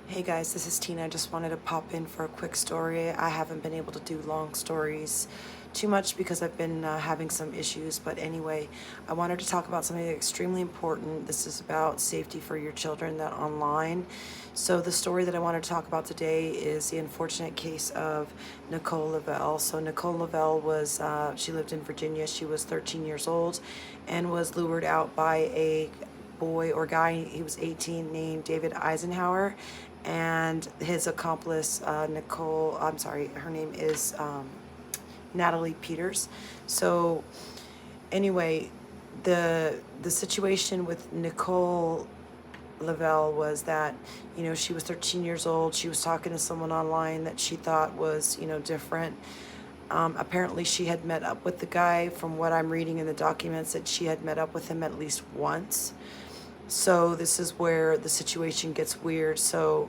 Hey guys, this is Tina. I just wanted to pop in for a quick story. I haven't been able to do long stories too much because I've been having some issues, but anyway, I wanted to talk about something extremely important. This is about safety for your children that online. So the story that I want to talk about today is the unfortunate case of Nicole Lovell. So Nicole Lovell was, she lived in Virginia. She was 13 years old and was lured out by a boy or guy, he was 18, named David Eisenhower, and his accomplice, her name is Natalie Peters. So anyway, the situation with Nicole Lovell was that, she was 13 years old. She was talking to someone online that she thought was, different. Apparently she had met up with the guy. From what I'm reading in the documents, that she had met up with him at least once. So this is where the situation gets weird. So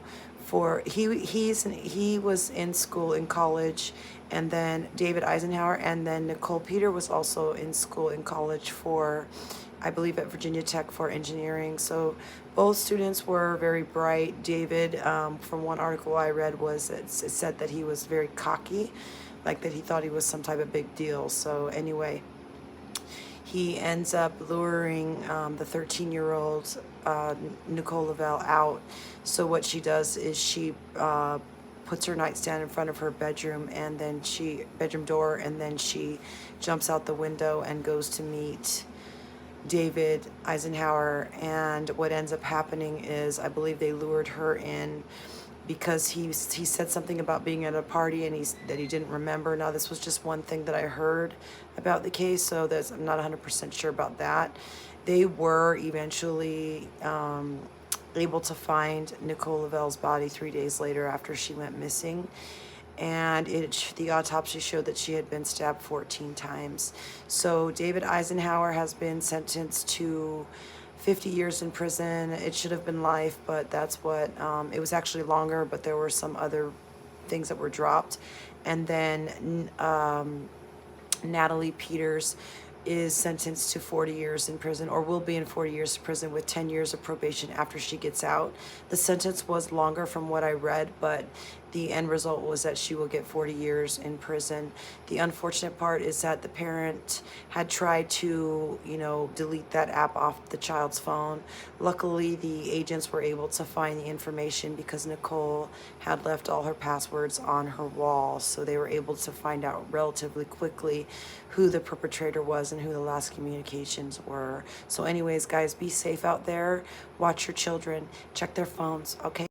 he was in school, in college, and then David Eisenhower, and then Nicole Peter was also in school, in college, for, I believe, at Virginia Tech, for engineering. So both students were very bright. David, from one article I read, it said that he was very cocky, like that he thought he was some type of big deal. So anyway, he ends up luring the 13-year-old Nicole Lovell out. So what she does is she puts her nightstand in front of her bedroom door, and then she jumps out the window and goes to meet David Eisenhower. And what ends up happening is, I believe they lured her in because he said something about being at a party and that he didn't remember. Now, this was just one thing that I heard about the case, so I'm not 100% sure about that. They were eventually able to find Nicole Lovell's body 3 days later after she went missing. And the autopsy showed that she had been stabbed 14 times. So David Eisenhower has been sentenced to 50 years in prison. It should have been life, but that's what, it was actually longer, but there were some other things that were dropped. And then Natalie Peters is sentenced to 40 years in prison, or will be in 40 years in prison with 10 years of probation after she gets out. The sentence was longer from what I read, but the end result was that she will get 40 years in prison. The unfortunate part is that the parent had tried to, delete that app off the child's phone. Luckily, the agents were able to find the information because Nicole had left all her passwords on her wall. So they were able to find out relatively quickly who the perpetrator was and who the last communications were. So anyways, guys, be safe out there. Watch your children. Check their phones, okay?